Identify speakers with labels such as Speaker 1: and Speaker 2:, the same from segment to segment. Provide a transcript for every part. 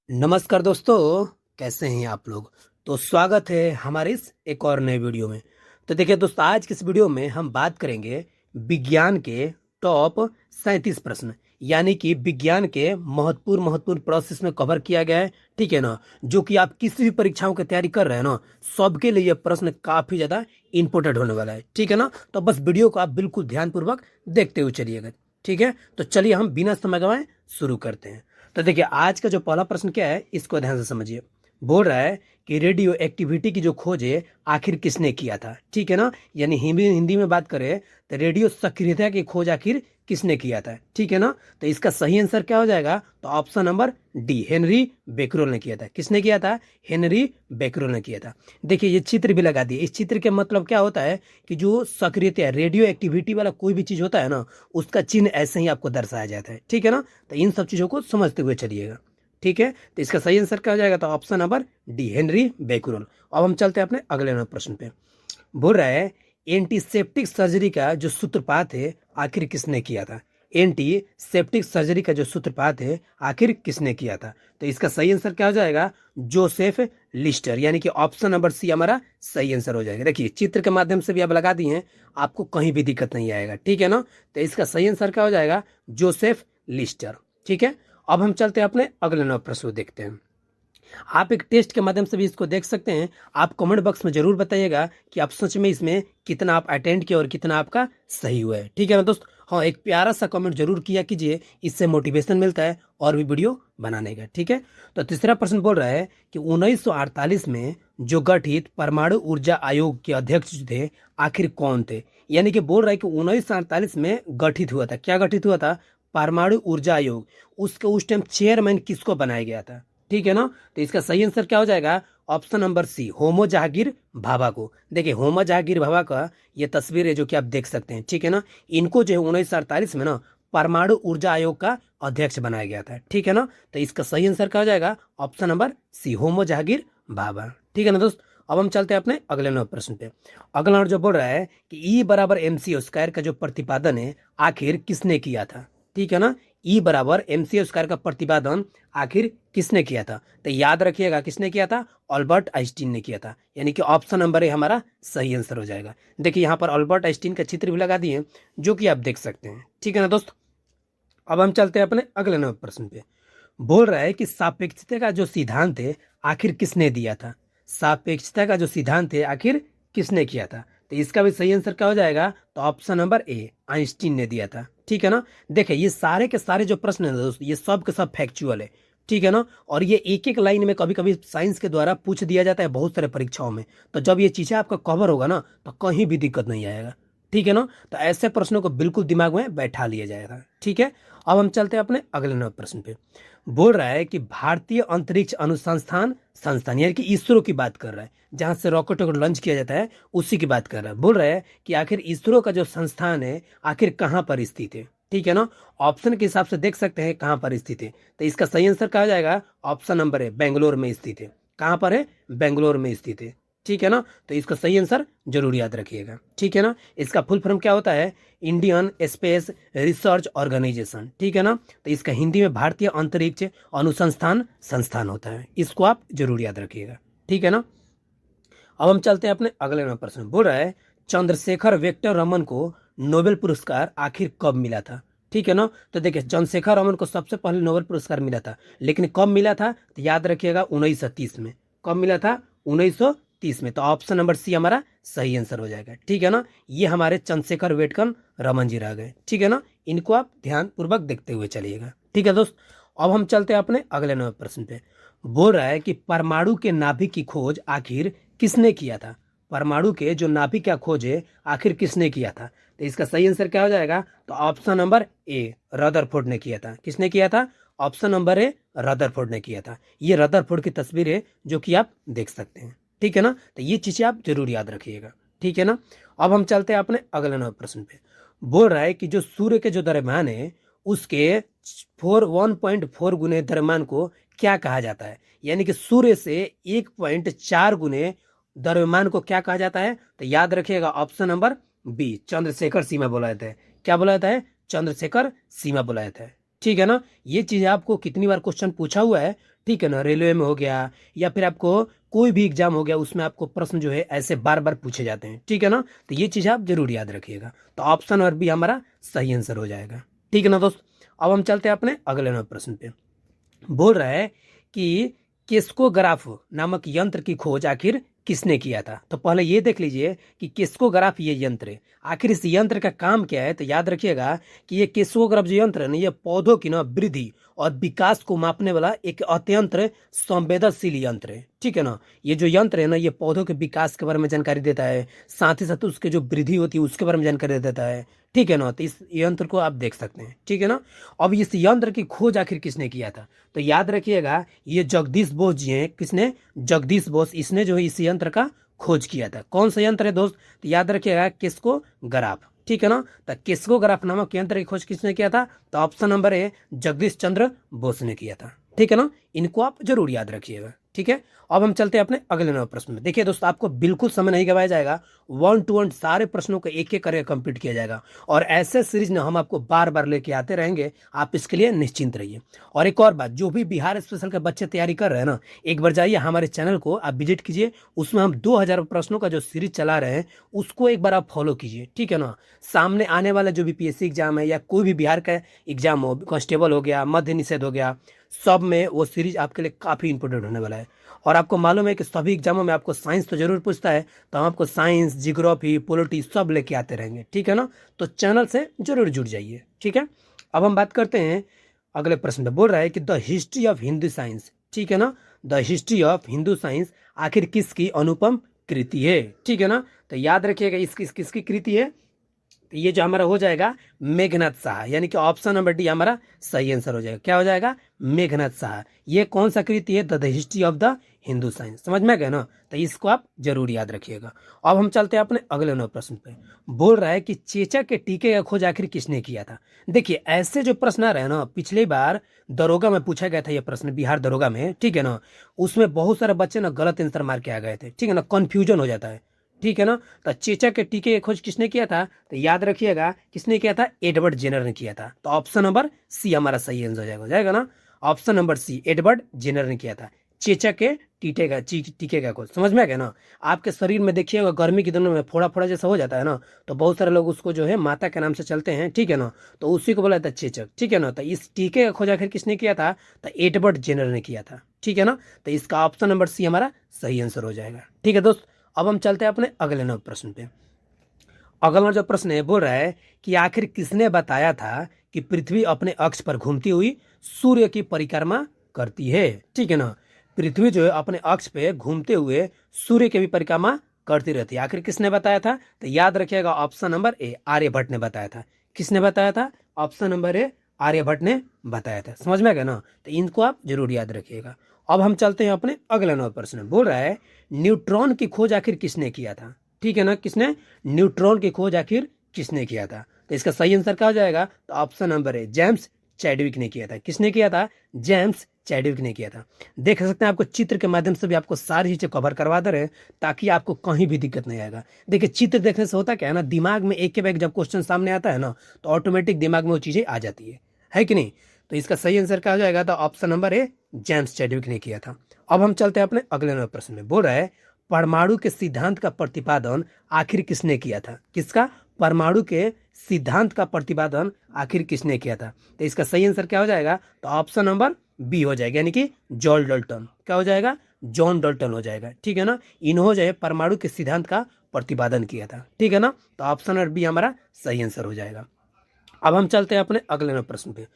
Speaker 1: नमस्कार दोस्तों, कैसे हैं आप लोग। तो स्वागत है हमारे इस एक और नए वीडियो में। तो देखिए दोस्तों, आज की इस वीडियो में हम बात करेंगे विज्ञान के टॉप 37 प्रश्न, यानी कि विज्ञान के महत्वपूर्ण महत्वपूर्ण प्रोसेस में कवर किया गया है। ठीक है ना, जो कि आप किसी भी परीक्षाओं की तैयारी कर रहे हैं ना, सबके लिए यह प्रश्न काफी ज्यादा इंपॉर्टेंट होने वाला है। ठीक है ना, तो बस वीडियो को आप बिल्कुल ध्यानपूर्वक देखते हुए चलिएगा। ठीक है, तो चलिए हम बिना समय गंवाए शुरू करते हैं। तो देखिए, आज का जो पहला प्रश्न क्या है, इसको ध्यान से समझिए। बोल रहा है कि रेडियो एक्टिविटी की जो खोज है आखिर किसने किया था। ठीक है ना, यानी हिंदी हिंदी में बात करें तो रेडियो सक्रियता की खोज आखिर किसने किया था। ठीक है ना, तो इसका सही आंसर क्या हो जाएगा, तो ऑप्शन नंबर डी, हेनरी बेकरोल ने किया था। किसने किया था, हेनरी बेकरोल ने किया था। देखिए, ये चित्र भी लगा दिए। इस चित्र के मतलब क्या होता है कि जो सक्रियता रेडियो एक्टिविटी वाला कोई भी चीज होता है ना, उसका चिन्ह ऐसे ही आपको दर्शाया जाता है। ठीक है ना, तो इन सब चीजों को समझते हुए चलिएगा। ठीक है, तो इसका सही आंसर क्या हो जाएगा, तो ऑप्शन नंबर डी, हेनरी बेकरोल। अब हम चलते हैं अपने अगले प्रश्न पे। बोल रहा है एंटीसेप्टिक सर्जरी का जो सूत्रपात है आखिर किसने किया था। एंटीसेप्टिक सर्जरी का जो सूत्रपात है आखिर किसने किया था, तो इसका सही आंसर क्या हो जाएगा, जोसेफ लिस्टर, यानी कि ऑप्शन नंबर सी हमारा सही आंसर हो जाएगा। देखिए, चित्र के माध्यम से भी आप लगा दिए हैं, आपको कहीं भी दिक्कत नहीं आएगा। ठीक है ना, तो इसका सही आंसर क्या हो जाएगा, जोसेफ लिस्टर। ठीक है, अब हम चलते हैं अपने अगले नौ प्रश्न को देखते हैं। आप एक टेस्ट के माध्यम से भी इसको देख सकते हैं। आप कमेंट बॉक्स में जरूर बताइएगा कि आप सच में इसमें कितना आप अटेंड किए और कितना आपका सही हुआ है। ठीक है ना दोस्त, हाँ, एक प्यारा सा कमेंट जरूर किया कीजिए, इससे मोटिवेशन मिलता है और भी वीडियो बनाने का। ठीक है, तो तीसरा प्रश्न बोल रहा है कि 1948 में जो गठित परमाणु ऊर्जा आयोग के अध्यक्ष जो थे आखिर कौन थे। यानी कि बोल रहा है कि 1948 में गठित हुआ था। क्या गठित हुआ था, परमाणु ऊर्जा आयोग। उसके उस टाइम चेयरमैन किसको बनाया गया था। ठीक है ना, तो इसका सही आंसर क्या हो जाएगा, ऑप्शन नंबर सी, होमो जहांगीर भाभा को। देखिए, होमो जहांगीर भाभा का ये तस्वीर है जो कि आप देख सकते हैं। ठीक है ना, इनको जो है 1948 में ना परमाणु ऊर्जा आयोग का अध्यक्ष बनाया गया था। ठीक है ना, तो इसका सही आंसर क्या हो जाएगा, ऑप्शन नंबर सी, होमो जहांगीर भाभा। ठीक है ना दोस्त, अब हम चलते हैं अपने अगले नंबर प्रश्न पे। अगला नंबर जो बोल रहा है कि ई बराबर एम सी स्क्वायर का जो प्रतिपादन है आखिर किसने किया था। ठीक है ना, ई बराबर एम सी स्क्वायर का प्रतिपादन आखिर किसने किया था, तो याद रखिएगा किसने किया था, अल्बर्ट आइंस्टीन ने किया था। यानी कि ऑप्शन नंबर ए हमारा सही आंसर हो जाएगा। देखिए, यहाँ पर अल्बर्ट आइंस्टीन का चित्र भी लगा दिए, जो कि आप देख सकते हैं। ठीक है ना दोस्त, अब हम चलते हैं अपने अगले नंबर प्रश्न पे। बोल रहा है कि सापेक्षता का जो सिद्धांत है आखिर किसने दिया था। सापेक्षता का जो सिद्धांत है आखिर किसने किया था, तो इसका भी सही आंसर क्या हो जाएगा, तो ऑप्शन नंबर ए, आइंस्टीन ने दिया था। ठीक है ना, देखिए ये सारे के सारे जो प्रश्न है दोस्तों, ये सब के सब फैक्चुअल है। ठीक है ना, और ये एक एक लाइन में कभी कभी साइंस के द्वारा पूछ दिया जाता है बहुत सारे परीक्षाओं में। तो जब ये चीजें आपका कवर होगा ना, तो कहीं भी दिक्कत नहीं आएगा। ठीक है ना, तो ऐसे प्रश्नों को बिल्कुल दिमाग में बैठा लिया जाएगा। ठीक है, अब हम चलते हैं अपने अगले नंबर प्रश्न पे। बोल रहा है कि भारतीय अंतरिक्ष अनुसंधान संस्थान, यानी कि इसरो की बात कर रहा है, जहां से रॉकेट को लॉन्च किया जाता है, उसी की बात कर रहा है। बोल रहा है कि आखिर इसरो का जो संस्थान है आखिर कहाँ पर स्थित है। ठीक है ना, ऑप्शन के हिसाब से देख सकते हैं कहाँ पर स्थित है, तो इसका सही आंसर क्या हो जाएगा, ऑप्शन नंबर है, बेंगलोर में स्थित है। कहाँ पर है, बेंगलोर में स्थित है। ठीक है ना, तो इसका सही आंसर जरूर याद रखिएगा। ठीक है ना, इसका फुल फॉर्म क्या होता है, इंडियन स्पेस रिसर्च ऑर्गेनाइजेशन। ठीक है ना, तो इसका हिंदी में भारतीय अंतरिक्ष अनुसंधान संस्थान होता है। इसको आप जरूर याद रखिएगा। ठीक है ना, अब हम चलते हैं अपने अगले नंबर प्रश्न। बोल रहा है चंद्रशेखर वेक्टर रमन को नोबेल पुरस्कार आखिर कब मिला था। ठीक है ना, तो देखिए, चंद्रशेखर रमन को सबसे पहले नोबेल पुरस्कार मिला था, लेकिन कब मिला था, तो याद रखिएगा 1930 में। कब मिला था, 1930 में। तो ऑप्शन नंबर सी हमारा सही आंसर हो जाएगा। ठीक है ना, ये हमारे चंद्रशेखर वेटकर रमन जी रह गए। ठीक है ना, इनको आप ध्यान पूर्वक देखते हुए चलिएगा। ठीक है दोस्त, अब हम चलते हैं अपने अगले नंबर प्रश्न पे। बोल रहा है कि परमाणु के नाभिक की खोज आखिर किसने किया था। परमाणु के जो नाभिक का खोज है आखिर किसने किया था, तो इसका सही आंसर क्या हो जाएगा, तो ऑप्शन नंबर ए, रदरफोर्ड ने किया था। किसने किया था, ऑप्शन नंबर ए, रदरफोर्ड ने किया था। ये रदरफोर्ड की तस्वीर है जो कि आप देख सकते हैं। ठीक है ना, तो ये चीजें आप जरूर याद रखिएगा। ठीक है ना, अब हम चलते हैं अपने अगले नंबर प्रश्न पे। बोल रहा है कि जो सूर्य के जो द्रव्यमान है उसके 1.4 गुने द्रव्यमान को क्या कहा जाता है। यानी कि सूर्य से 1.4 गुने द्रव्यमान को क्या कहा जाता है, तो याद रखिएगा ऑप्शन नंबर बी, चंद्रशेखर सीमा बोला जाता है। क्या बोला जाता है, चंद्रशेखर सीमा बोला जाता है। ठीक है ना, ये चीज आपको कितनी बार क्वेश्चन पूछा हुआ है, ठीक है ना, रेलवे में हो गया या फिर आपको कोई भी एग्जाम हो गया, उसमें आपको प्रश्न जो है ऐसे बार बार पूछे जाते हैं, ठीक है ना। तो ये चीज़ आप जरूर याद रखिएगा। तो ऑप्शन और बी हमारा सही आंसर हो जाएगा, ठीक है ना दोस्त। अब हम चलते हैं अपने अगले नंबर प्रश्न पे। बोल रहा है कि किस्कोग्राफ नामक यंत्र की खोज आखिर किसने किया था। तो पहले ये देख लीजिए कि किस्कोग्राफ ये यंत्र है, आखिर इस यंत्र का काम क्या है। तो याद रखिएगा कि ये किस्कोग्राफ जो यंत्र है ना, ये पौधों की ना वृद्धि और विकास को मापने वाला एक अत्यंत संवेदनशील यंत्र है, ठीक है ना। ये जो यंत्र है ना, ये पौधों के विकास के बारे में जानकारी देता है, साथ ही साथ उसके जो वृद्धि होती है उसके बारे में जानकारी देता है, ठीक है ना। तो इस यंत्र को आप देख सकते हैं, ठीक है ना। अब इस यंत्र की खोज आखिर किसने किया था। तो याद रखिएगा ये जगदीश बोस जी हैं। किसने? जगदीश बोस। इसने जो है इस यंत्र का खोज किया था। कौन सा यंत्र है दोस्त? तो याद रखिएगा किस्कोग्राफ, ठीक है ना। तो किस्कोग्राफ नामक यंत्र की खोज किसने किया था? तो option number A Jagdish Chandra Bose ने किया था, ठीक है ना। इनको आप जरूर याद रखिएगा, ठीक है। अब हम चलते हैं अपने अगले नंबर प्रश्न में। देखिए दोस्तों, आपको बिल्कुल समय नहीं गवाया जाएगा, 1 to 1 सारे प्रश्नों को एक एक करके कंप्लीट किया जाएगा और ऐसे सीरीज में हम आपको बार बार लेके आते रहेंगे, आप इसके लिए निश्चिंत रहिए। और एक और बात, जो भी बिहार स्पेशल के बच्चे तैयारी कर रहे हैं ना, एक बार जाइए हमारे चैनल को आप विजिट कीजिए, उसमें हम 2000 प्रश्नों का जो सीरीज चला रहे हैं उसको एक बार आप फॉलो कीजिए, ठीक है ना। सामने आने वाला जो भी पीएससी एग्जाम है या कोई भी बिहार का एग्जाम हो, कांस्टेबल हो गया, मध्य निषेध हो गया, सब में वो सीरीज आपके लिए काफ़ी इंपॉर्टेंट होने वाला है। और आपको मालूम है कि सभी एग्जामों में आपको साइंस तो जरूर पूछता है, तो हम आपको साइंस, जियोग्राफी, पॉलिटी सब लेके आते रहेंगे, ठीक है ना। तो चैनल से जरूर जुड़ जाइए, ठीक है। अब हम बात करते हैं अगले प्रश्न पे। बोल रहा है कि the history of Hindu science, ठीक है ना, the history of Hindu science आखिर किसकी अनुपम कृति है, ठीक है ना। तो याद रखिएगा किसकी कृति है। ये जो हमारा हो जाएगा मेघनाथ साहा, यानी कि ऑप्शन नंबर डी हमारा सही आंसर हो जाएगा। क्या हो जाएगा? मेघनाथ साहा। ये कौन सा कृति है? The history of the Hindu science. समझ में गए ना? तो इसको आप जरूर याद रखिएगा। अब हम चलते हैं अपने अगले नंबर प्रश्न पे। बोल रहा है कि चेचक के टीके का खोज आखिर किसने किया था। देखिए ऐसे जो प्रश्न आ रहे हैं ना, पिछली बार दरोगा में पूछा गया था ये प्रश्न, बिहार दरोगा में, ठीक है ना। उसमें बहुत सारे बच्चे ना गलत आंसर मार के आ गए थे, ठीक है ना, कंफ्यूजन हो जाता है, ठीक है ना। तो चेचक के टीके की खोज किसने किया था? तो याद रखिएगा किसने किया था? एडवर्ड जेनर ने किया था। तो ऑप्शन नंबर सी हमारा सही आंसर हो जाएगा ना। Option number C Edward Jenner ने किया था चेचक के टीके का खोज। समझ में आ गया ना। आपके शरीर में देखिएगा गर्मी के दिनों में फोड़ा फोड़ा जैसा हो जाता है ना, तो बहुत सारे लोग उसको जो है माता के नाम से चलते हैं, ठीक है ना। तो उसी को बोला था चेचक, ठीक है ना। तो इस टीके का खोज आखिर किसने किया था? तो एडवर्ड जेनर ने किया था, ठीक है ना। तो इसका ऑप्शन नंबर सी हमारा सही आंसर हो जाएगा, ठीक है दोस्त। अब हम चलते हैं अपने अगले नंबर प्रश्न पे। अगला जो प्रश्न है बोल रहा है कि आखिर किसने बताया था कि पृथ्वी अपने अक्ष पर घूमती हुई सूर्य की परिक्रमा करती है, ठीक है ना। पृथ्वी जो है अपने अक्ष पे घूमते हुए सूर्य की भी परिक्रमा करती रहती है। आखिर किसने बताया था? तो याद रखिएगा ऑप्शन नंबर ए आर्यभट्ट ने बताया था। किसने बताया था? ऑप्शन नंबर ए आर्यभट्ट ने बताया था। समझ में आ गया ना। तो इनको आप जरूर याद रखिएगा। अब हम चलते हैं अपने अगले नंबर प्रश्न। बोल रहा है न्यूट्रॉन की खोज आखिर किसने किया था, ठीक है ना। किसने? न्यूट्रॉन की खोज आखिर किसने किया था? तो इसका सही आंसर क्या हो जाएगा? तो option number A James Chadwick ने किया था। किसने किया था? जेम्स चैडविक ने किया था। देख सकते हैं आपको चित्र के माध्यम से भी आपको सारी चीजें कवर करवा दे रहे हैं, ताकि आपको कहीं भी दिक्कत नहीं आएगा। देखिए चित्र देखने से होता क्या है ना, दिमाग में एक के बाद जब क्वेश्चन सामने आता है ना, तो ऑटोमेटिक दिमाग में वो चीजें आ जाती है कि नहीं। तो इसका सही आंसर क्या हो जाएगा? तो option number A James Chadwick ने किया था। अब हम चलते हैं अपने अगले नंबर प्रश्न में। बोल रहा है परमाणु के सिद्धांत का प्रतिपादन आखिर किसने किया था? किसका? परमाणु के सिद्धांत का प्रतिपादन आखिर किसने किया था? तो इसका सही आंसर क्या हो जाएगा? तो ऑप्शन नंबर बी हो जाएगा, यानी कि जॉन डाल्टन। क्या हो जाएगा? जॉन डाल्टन हो जाएगा, ठीक है ना। इन्होंने जो है परमाणु के सिद्धांत का प्रतिपादन किया था, ठीक है ना। तो ऑप्शन नंबर बी हमारा सही आंसर हो जाएगा। अब हम चलते हैं अपने अगले नंबर प्रश्न पे।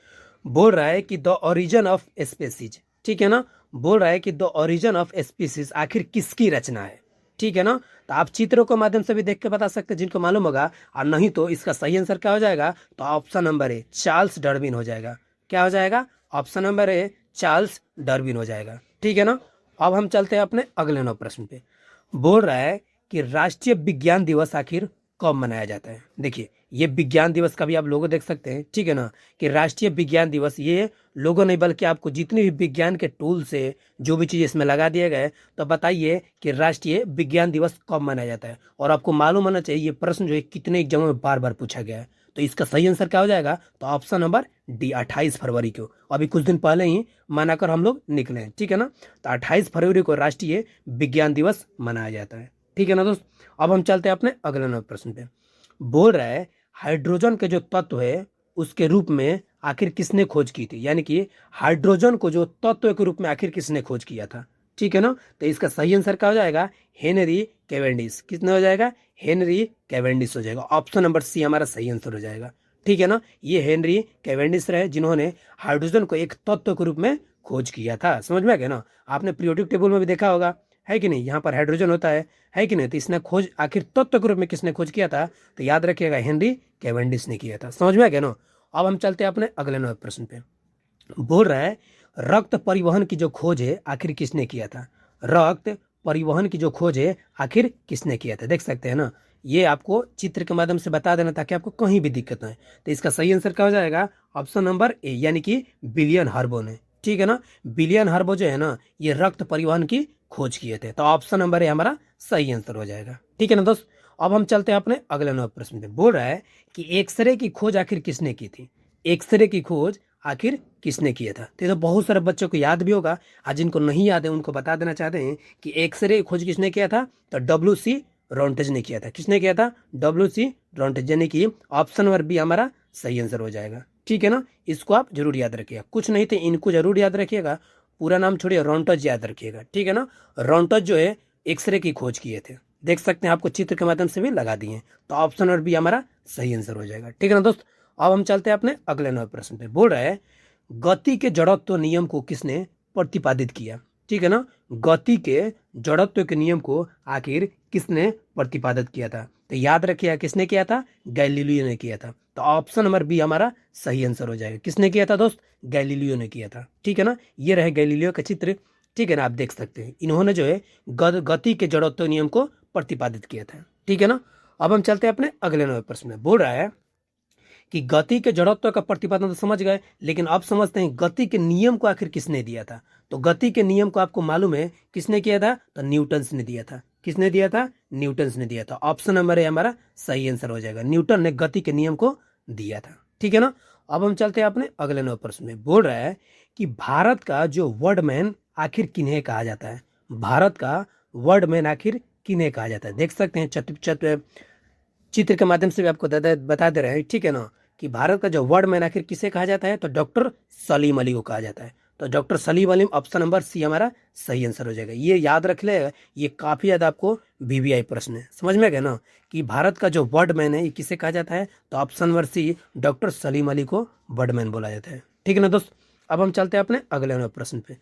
Speaker 1: बोल रहा है कि द ओरिजिन ऑफ स्पीसीज, ठीक है ना। बोल रहा है कि द ओरिजिन ऑफ स्पीसीज आखिर किसकी रचना है, ठीक है ना। तो आप चित्रों के माध्यम से भी देख के बता सकते हैं जिनको मालूम होगा, और नहीं तो इसका सही आंसर क्या हो जाएगा? तो option number A Charles Darwin हो जाएगा। क्या हो जाएगा? Option number A Charles Darwin हो जाएगा, ठीक है ना। अब हम चलते हैं अपने अगले नंबर प्रश्न पे। बोल रहा है कि राष्ट्रीय विज्ञान दिवस आखिर कब मनाया जाता है। देखिए ये विज्ञान दिवस का भी आप लोगो देख सकते हैं, ठीक है ना, कि राष्ट्रीय विज्ञान दिवस ये लोगो नहीं बल्कि आपको जितने भी विज्ञान के टूल से जो भी चीज़ इसमें लगा दिए गए, तो बताइए कि राष्ट्रीय विज्ञान दिवस कब मनाया जाता है। और आपको मालूम होना चाहिए ये प्रश्न जो है कितने एग्जामों में बार बार पूछा गया है। तो इसका सही आंसर क्या हो जाएगा? तो ऑप्शन नंबर डी, 28 फरवरी को। अभी कुछ दिन पहले ही मनाकर हम लोग निकले हैं, ठीक है ना। तो 28 फरवरी को राष्ट्रीय विज्ञान दिवस मनाया जाता है, ठीक है ना दोस्त। अब हम चलते हैं अपने अगले नंबर प्रश्न पे। बोल रहा है हाइड्रोजन के जो तत्व है उसके रूप में आखिर किसने खोज की थी, यानी कि हाइड्रोजन को जो तत्व के रूप में आखिर किसने खोज किया था, ठीक है ना। तो इसका सही आंसर क्या हो जाएगा? Henry Cavendish. कितने हो जाएगा? हेनरी कैवेंडिश हो जाएगा। ऑप्शन नंबर सी हमारा सही आंसर हो जाएगा, ठीक है ना। ये हेनरी कैवेंडिश रहे जिन्होंने हाइड्रोजन को एक तत्व के रूप में खोज किया था। समझ में आ गया ना। आपने पीरियोडिक टेबल में भी देखा होगा, है कि नहीं, यहाँ पर हाइड्रोजन होता है कि नहीं। तो इसने खोज आखिर तत्व के रूप में किसने खोज किया था? तो याद रखिएगा हेनरी कैवेंडिश ने किया था। समझ में आ गया ना। अब हम चलते हैं अपने अगले नंबर प्रश्न पे। बोल रहा है रक्त परिवहन की जो खोज है आखिर किसने किया था? रक्त परिवहन की जो खोज है आखिर किसने किया था? देख सकते हैं ना, ये आपको चित्र के माध्यम से बता देना ताकि आपको कहीं भी दिक्कत ना है। तो इसका सही आंसर क्या हो जाएगा? ऑप्शन नंबर ए, यानी कि विलियम हर्बो ने, ठीक है ना। विलियम हर्बो जो है ना, ये रक्त परिवहन की खोज किए थे। तो ऑप्शन नंबर ए हमारा सही आंसर हो जाएगा, ठीक है ना दोस्त। अब हम चलते हैं अपने अगले नंबर प्रश्न पे। बोल रहा है कि एक्सरे की खोज आखिर किसने की थी? एक्सरे की खोज आखिर किसने किया था? तो ये तो बहुत सारे बच्चों को याद भी होगा, आज जिनको नहीं याद है उनको बता देना चाहते हैं कि एक्सरे की खोज किसने किया था? तो WC रॉन्टेज ने किया था। किसने किया था? WC रॉन्टेज, यानी कि ऑप्शन नंबर बी हमारा सही आंसर हो जाएगा, ठीक है ना। इसको आप जरूर याद रखिएगा, कुछ नहीं तो इनको जरूर याद रखिएगा। पूरा नाम छोड़िए, रॉन्टज याद रखिएगा, ठीक है ना। रॉन्टज जो है एक्सरे की खोज किए थे। देख सकते हैं, आपको चित्र के माध्यम से भी लगा दिए। तो ऑप्शन नंबर बी हमारा सही आंसर हो जाएगा, ठीक है ना दोस्त। अब हम चलते हैं अपने अगले नंबर प्रश्न पे। बोल रहा है गति के जड़त्व नियम को किसने प्रतिपादित किया? ठीक है ना। गति के जड़त्व के नियम को आखिर किसने प्रतिपादित किया था? तो याद रखिए किसने किया था? गैलीलियो ने किया था। तो ऑप्शन नंबर बी हमारा सही आंसर हो जाएगा। किसने किया था दोस्त? गैलीलियो ने किया था, ठीक है ना। ये रहे गैलीलियो का चित्र, ठीक है ना। आप देख सकते हैं इन्होंने जो है गति के जड़त्व नियम को प्रतिपादित किया था, ठीक है ना। अब हम चलते हैं अपने अगले नंबर प्रश्न में। बोल रहा है कि गति के जड़त्व का प्रतिपादन तो समझ गए, लेकिन अब समझते हैं गति के नियम को आखिर किसने दिया था। तो गति के नियम को आपको मालूम है किसने किया था? तो न्यूटन ने दिया था। किसने दिया था? न्यूटन ने दिया था। ऑप्शन नंबर ए हमारा सही आंसर हो जाएगा। न्यूटन ने गति के नियम को दिया था, ठीक है ना। अब हम चलते हैं अपने अगले नंबर प्रश्न में। बोल रहा है कि भारत का जो वर्डमैन आखिर किन्हें कहा जाता है? भारत का वर्डमैन आखिर किन्हें कहा जाता है? देख सकते हैं चित्र के माध्यम से भी आपको बता दे रहे हैं, ठीक है ना, कि भारत का जो वर्डमैन आखिर किसे कहा जाता है? तो डॉक्टर सलीम अली को कहा जाता है। तो doctor Salim Ali, option number C हमारा सही आंसर हो जाएगा। ये याद रख लेगा, ये काफी ज्यादा आपको VVI प्रश्न है, समझ में गया ना, कि भारत का जो वर्डमैन है ये किसे कहा जाता है? तो option number D, doctor Salim Ali को वर्डमैन बोला जाता है, ठीक है ना दोस्त। अब हम चलते हैं अपने अगले प्रश्न पे।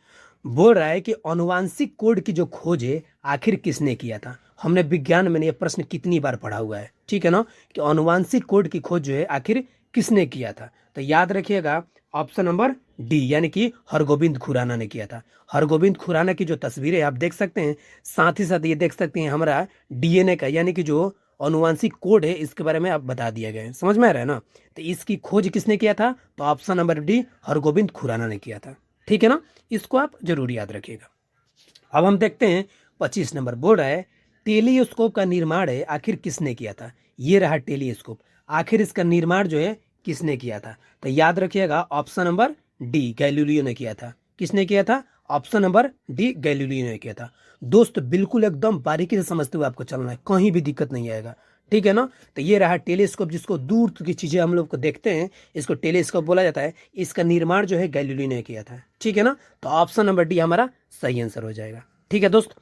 Speaker 1: बोल रहा है कि अनुवांशिक कोड की जो खोज है आखिर किसने किया था? हमने विज्ञान में ये प्रश्न कितनी बार पढ़ा हुआ है, ठीक है ना, कि अनुवांशिक कोड की खोज जो है आखिर किसने किया था? तो याद रखिएगा ऑप्शन नंबर डी, यानी कि हरगोविंद खुराना ने किया था। हरगोविंद खुराना की जो तस्वीरें आप देख सकते हैं, साथ ही साथ ये देख सकते हैं हमारा DNA का, यानी कि जो अनुवांशिक कोड है इसके बारे में आप बता दिया गया है। समझ में आ रहा है ना। तो इसकी खोज किसने किया था? तो option number D, Hargobind Khorana ने किया था, ठीक है ना। इसको आप जरूर याद रखिएगा। अब हम देखते हैं 25 नंबर। बोल रहा है टेलीस्कोप का निर्माण है आखिर किसने किया था? ये रहा टेलीस्कोप, आखिर इसका निर्माण जो है किसने किया था? तो याद रखिएगा ऑप्शन नंबर डी, गैलीलियो ने किया था। किसने किया था? ऑप्शन नंबर डी, गैलीलियो ने किया था। दोस्त बिल्कुल एकदम बारीकी से समझते हुए आपको चलना है, कहीं भी दिक्कत नहीं आएगा, ठीक है ना। तो ये रहा टेलीस्कोप, जिसको दूर की चीजें हम लोग को देखते हैं, इसको टेलीस्कोप बोला जाता है। इसका निर्माण जो है गैलीलियो ने किया था, ठीक है ना। तो ऑप्शन नंबर डी हमारा सही आंसर हो जाएगा, ठीक है दोस्त।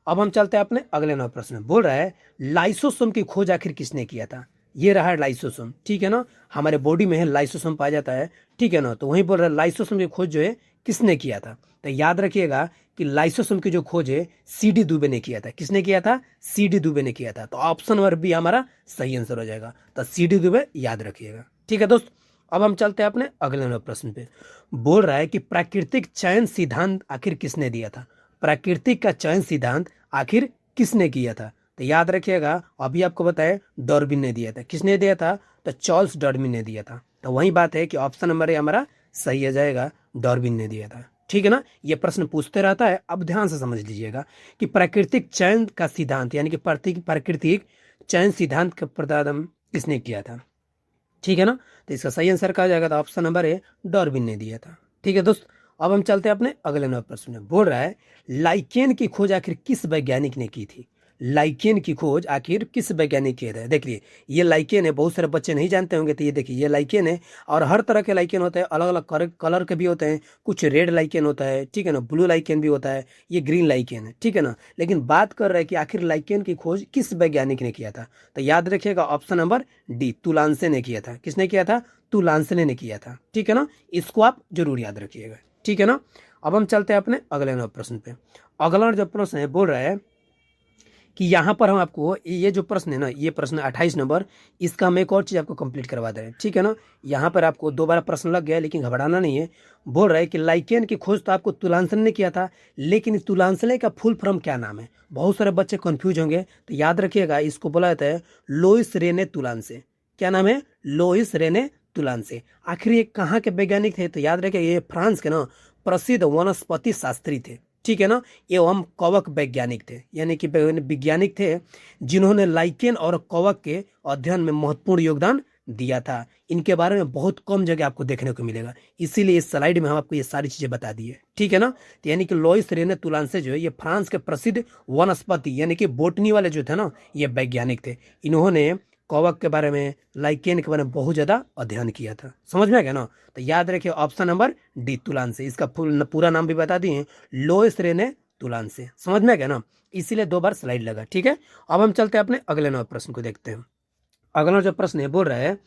Speaker 1: अब हम चलते हैं अपने अगले नंबर प्रश्न। बोल रहा है लाइसोसोम की खोज आखिर किसने किया था? ये रहा लाइसोसोम, ठीक है ना। हमारे बॉडी में है लाइसोसोम पाया जाता है, ठीक है ना। तो वहीं बोल रहा है लाइसोसोम की खोज जो है किसने किया था? तो याद रखिएगा कि लाइसोसोम की जो खोज है CD दुबे ने किया था। किसने किया था? CD दुबे ने किया था। तो ऑप्शन नंबर बी हमारा सही आंसर हो जाएगा। तो CD दुबे याद रखिएगा, ठीक है दोस्त। अब हम चलते हैं अपने अगले नंबर प्रश्न पे। बोल रहा है कि प्राकृतिक चयन सिद्धांत आखिर किसने दिया था? प्राकृतिक का चयन सिद्धांत आखिर किसने किया था? तो याद रखिएगा, अभी आपको बताया डार्विन ने दिया था। किसने दिया था? तो चार्ल्स डार्विन ने दिया था। तो वही बात है कि ऑप्शन नंबर ए हमारा सही आ जाएगा, डार्विन ने दिया था, ठीक है ना। ये प्रश्न पूछते रहता है, अब ध्यान से समझ लीजिएगा कि प्राकृतिक चयन का सिद्धांत, यानी कि प्राकृतिक चयन सिद्धांत का प्रतिपादन किसने किया था, ठीक है ना। तो इसका सही आंसर क्या हो जाएगा, तो ऑप्शन नंबर ए डार्विन ने दिया था। ठीक है दोस्त, अब हम चलते हैं अपने अगले नंबर प्रश्न में। बोल रहा है लाइकेन की खोज आखिर किस वैज्ञानिक ने की थी। लाइकेन की खोज आखिर किस वैज्ञानिक किया था। देखिए ये लाइकेन है, बहुत सारे बच्चे नहीं जानते होंगे, तो ये देखिए ये लाइकेन है, और हर तरह के लाइकेन होते हैं, अलग अलग कलर के भी होते हैं। कुछ रेड लाइकेन होता है, ठीक है ना, ब्लू लाइकेन भी होता है, ये ग्रीन लाइकेन है, ठीक है ना। लेकिन बात कर रहे हैं कि आखिर लाइकेन की खोज किस वैज्ञानिक ने किया था, तो याद रखिएगा ऑप्शन नंबर डी, तुलांसे ने किया था। किसने किया था, तुलांसे ने किया था। ठीक है ना, इसको आप जरूर याद रखिएगा। ठीक है ना, अब हम चलते हैं अपने अगले नंबर प्रश्न पे। अगला जो प्रश्न है बोल रहा है कि यहाँ पर हम आपको ये जो प्रश्न है ना, ये प्रश्न 28 नंबर, इसका हम एक और चीज़ आपको कंप्लीट करवा दे रहे हैं। ठीक है ना, यहाँ पर आपको दोबारा प्रश्न लग गया, लेकिन घबराना नहीं है। बोल रहा है कि लाइकेन की खोज तो आपको तुलांसले ने किया था, लेकिन तुलांसले का फुल फॉर्म क्या नाम है। बहुत सारे बच्चे कंफ्यूज होंगे, तो याद रखिएगा इसको बोला जाता है लोइस रेने तुलांसे। क्या नाम है, लोइस रेने तुलांसे। आखिर ये कहाँ के वैज्ञानिक थे, तो याद रखिए ये फ्रांस के ना प्रसिद्ध वनस्पति शास्त्री थे। ठीक है ना, एवं कवक वैज्ञानिक थे, यानी कि वैज्ञानिक थे जिन्होंने लाइकेन और कवक के अध्ययन में महत्वपूर्ण योगदान दिया था। इनके बारे में बहुत कम जगह आपको देखने को मिलेगा, इसीलिए इस स्लाइड में हम आपको ये सारी चीजें बता दी है। ठीक है ना, तो यानी कि लोइस रेने तुलांसे जो है ये फ्रांस के प्रसिद्ध वनस्पति यानी कि बोटनी वाले जो थे ना, ये वैज्ञानिक थे। इन्होंने कवक के बारे में, लाइकेन के बारे में बहुत ज्यादा अध्ययन किया था। समझ में आ गया ना, तो याद रखिए ऑप्शन नंबर डी, तुलांसे। इसका पूरा नाम भी बता दिए, लोइस रेने तुलांसे। समझ में आ गया ना, इसीलिए 2 बार स्लाइड लगा। ठीक है, अब हम चलते हैं अपने अगले नंबर प्रश्न को देखते हैं। अगला जो प्रश्न है बोल रहा है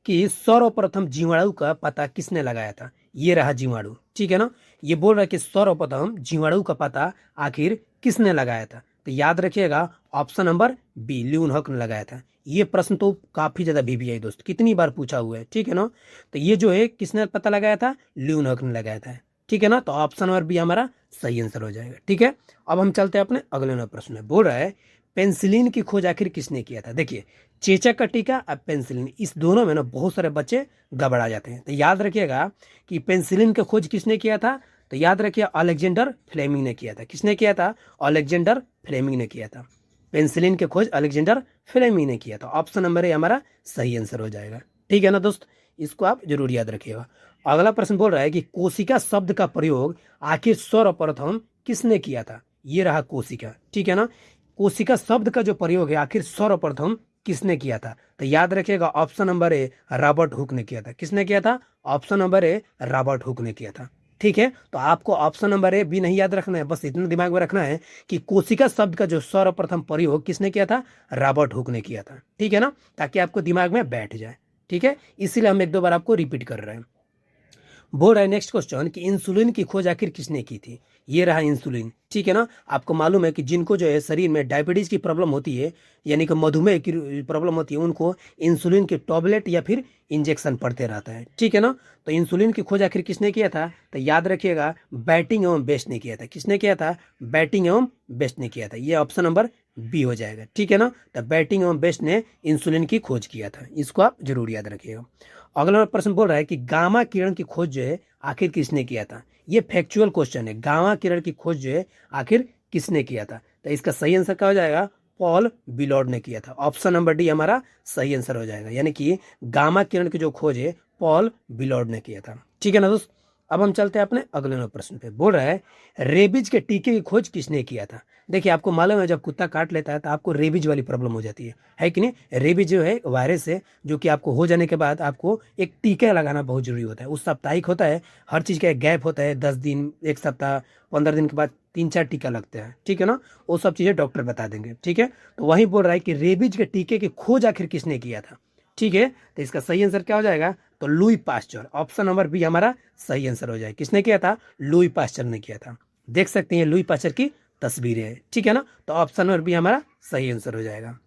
Speaker 1: कि सर्वप्रथम जीवाणु का पता किसने लगाया था। ये रहा जीवाणु। ठीक है ना, ये बोल रहा है कि सर्वप्रथम जीवाणु का पता आखिर किसने लगाया था, तो याद रखिएगा ऑप्शन नंबर बी, ल्यूनहक ने लगाया था। ये प्रश्न तो काफी ज्यादा VVI दोस्त कितनी बार पूछा हुआ है। ठीक है ना, तो ये जो है किसने पता लगाया था, ल्यूनहक ने लगाया था। ठीक है ना, तो ऑप्शन नंबर बी हमारा सही आंसर हो जाएगा। ठीक है, अब हम चलते हैं अपने अगले नंबर प्रश्न में। बोल रहा है पेंसिलिन की खोज आखिर किसने किया था। देखिए चेचक का टीका और पेंसिलिन, इस दोनों में ना बहुत सारे बच्चे गड़बड़ा जाते हैं, तो याद रखिएगा कि पेंसिलिन की खोज किसने किया था, तो याद रखिए अलेक्जेंडर फ्लेमिंग ने किया था। किसने किया था, अलेक्जेंडर फ्लेमिंग ने किया था। पेंसिलिन की खोज अलेक्जेंडर फ्लेमिंग ने किया था। ऑप्शन नंबर ए हमारा सही आंसर हो जाएगा। ठीक है ना दोस्त, इसको आप जरूर याद रखिएगा। अगला प्रश्न बोल रहा है कि कोशिका शब्द का प्रयोग आखिर सर्वप्रथम किसने किया था। ये रहा कोशिका। ठीक है ना, कोशिका शब्द का जो प्रयोग है आखिर सर्वप्रथम किसने किया था, तो याद रखिएगा option number A, Robert Hooke ने किया था। किसने किया था, option number A, Robert Hooke ने किया था। ठीक है, तो आपको ऑप्शन नंबर ए भी नहीं याद रखना है, बस इतना दिमाग में रखना है कि कोशिका शब्द का जो सर्वप्रथम प्रयोग किसने किया था, रॉबर्ट हुक ने किया था। ठीक है ना, ताकि आपको दिमाग में बैठ जाए। ठीक है, इसीलिए हम 1-2 बार आपको रिपीट कर रहे हैं। बोल रहा है नेक्स्ट क्वेश्चन कि इंसुलिन की खोज आखिर किसने की थी। ये रहा इंसुलिन। ठीक है ना, आपको मालूम है कि जिनको जो है शरीर में डायबिटीज की प्रॉब्लम होती है, यानी कि मधुमेह की प्रॉब्लम होती है, उनको इंसुलिन के टैबलेट या फिर इंजेक्शन पड़ते रहता है। ठीक है ना, तो इंसुलिन की खोज आखिर किसने किया था, तो याद रखिएगा बैटिंग एवं बेस्ट ने किया था। किसने किया था, बैटिंग एवं बेस्ट ने किया था। ये ऑप्शन नंबर बी हो जाएगा। ठीक है ना, तो बैटिंग एवं बेस्ट ने इंसुलिन की खोज किया था, इसको आप जरूर याद रखिएगा। अगला प्रश्न बोल रहा है कि गामा किरण की खोज जो है आखिर किसने किया था। ये फैक्चुअल क्वेश्चन है, गामा किरण की खोज जो है आखिर किसने किया था, तो इसका सही आंसर क्या हो जाएगा, पॉल बिलॉड ने किया था। ऑप्शन नंबर डी हमारा सही आंसर हो जाएगा, यानी कि गामा किरण की जो खोज है पॉल बिलॉड ने किया था। ठीक है ना दोस्त, अब हम चलते हैं अपने अगले प्रश्न पे। बोल रहा है रेबीज के टीके की खोज किसने किया था। देखिए आपको मालूम है जब कुत्ता काट लेता है तो आपको रेबीज वाली प्रॉब्लम हो जाती है कि नहीं। रेबीज जो है वायरस है जो कि आपको हो जाने के बाद आपको एक टीका लगाना बहुत जरूरी होता है। उस साप्ताहिक होता है, हर चीज का एक गैप होता है, 10 दिन, 1 सप्ताह, 15 दिन के बाद 3-4 टीका लगते हैं। ठीक है ना, वो सब चीजें डॉक्टर बता देंगे। ठीक है, तो वही बोल रहा है कि रेबीज के टीके की खोज आखिर किसने किया था। ठीक है, तो इसका सही आंसर क्या हो जाएगा, तो Louis Pasteur. Option number B हमारा सही आंसर हो जाए। किसने किया था, लुई पास्चर ने किया था। देख सकते हैं लुई पास्चर की तस्वीरें हैं। ठीक है ना, तो ऑप्शन नंबर बी हमारा सही आंसर हो जाएगा।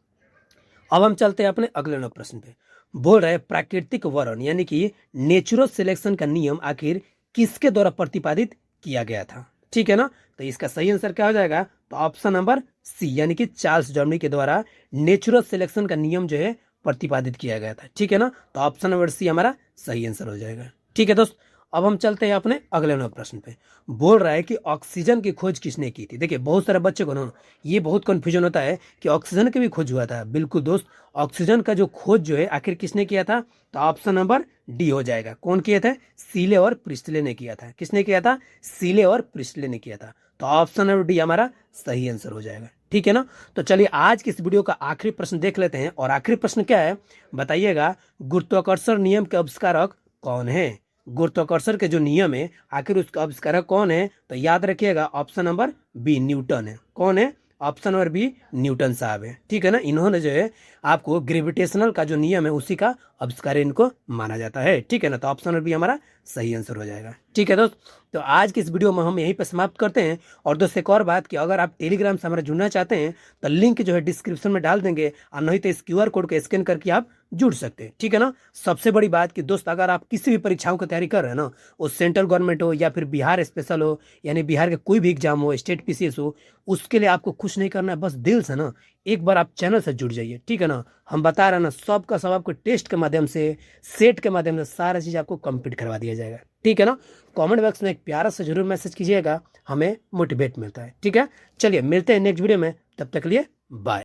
Speaker 1: अब हम चलते हैं अपने अगले प्रश्न पे। बोल रहे प्राकृतिक वर्ण यानी कि नेचुरल सिलेक्शन का नियम आखिर किसके द्वारा प्रतिपादित किया गया था। ठीक है ना, तो इसका सही आंसर क्या हो जाएगा, तो ऑप्शन नंबर सी यानी कि चार्ल्स डार्विन के द्वारा नेचुरल सिलेक्शन का नियम जो है प्रतिपादित किया गया था। ठीक है ना, तो ऑप्शन नंबर सी हमारा सही आंसर हो जाएगा। ठीक है दोस्त, अब हम चलते हैं अपने अगले नंबर प्रश्न पे। बोल रहा है कि ऑक्सीजन की खोज किसने की थी। देखिए बहुत सारे बच्चे को ना ये बहुत कंफ्यूजन होता है कि ऑक्सीजन की भी खोज हुआ था। बिल्कुल दोस्त, ऑक्सीजन का जो खोज जो है आखिर किसने किया था, तो ऑप्शन नंबर डी हो जाएगा। कौन किए थे, सीले और प्रिस्टले ने किया था। किसने किया था, सीले और प्रिस्टले ने किया था। तो ऑप्शन नंबर डी हमारा सही आंसर हो जाएगा। ठीक है ना। तो चलिए आज की इस वीडियो का आखिरी प्रश्न देख लेते हैं। और आखिरी प्रश्न क्या है बताइएगा, गुरुत्वाकर्षण नियम के आविष्कारक कौन है। गुरुत्वाकर्षण के जो नियम है आखिर उसका आविष्कारक कौन है, तो याद रखिएगा ऑप्शन नंबर बी न्यूटन है। कौन है, ऑप्शन नंबर बी न्यूटन साहब है। ठीक है ना। इन्होंने जो है आपको ग्रेविटेशनल का जो नियम है उसी का आविष्कार इनको माना जाता है। ठीक है ना। तो ऑप्शन नंबर बी हमारा सही आंसर हो जाएगा। ठीक है दोस्त, तो आज की इस वीडियो में हम यहीं पर समाप्त करते हैं। और दोस्त एक और बात कि अगर आप टेलीग्राम से हमारा जुड़ना चाहते हैं तो लिंक जो है डिस्क्रिप्शन में डाल देंगे, और नहीं तो इस QR कोड को स्कैन करके आप जुड़ सकते हैं। ठीक है ना। सबसे बड़ी बात कि दोस्त अगर आप किसी भी परीक्षाओं की तैयारी कर रहे हैं ना, वो सेंट्रल गवर्नमेंट हो या फिर बिहार स्पेशल हो, यानी बिहार का कोई भी एग्जाम हो, स्टेट PCS हो, उसके लिए आपको कुछ नहीं करना है, बस दिल से ना एक बार आप चैनल से जुड़ जाइए। ठीक है ना। हम बता रहे हैं ना, सबका सब आपको टेस्ट के माध्यम से, सेट के माध्यम से सारा चीज़ आपको कंप्लीट करवा दिया जाएगा। ठीक है ना। कमेंट बॉक्स में एक प्यारा सा जरूर मैसेज कीजिएगा, हमें मोटिवेट मिलता है। ठीक है, चलिए मिलते हैं नेक्स्ट वीडियो में, तब तक के लिए बाय।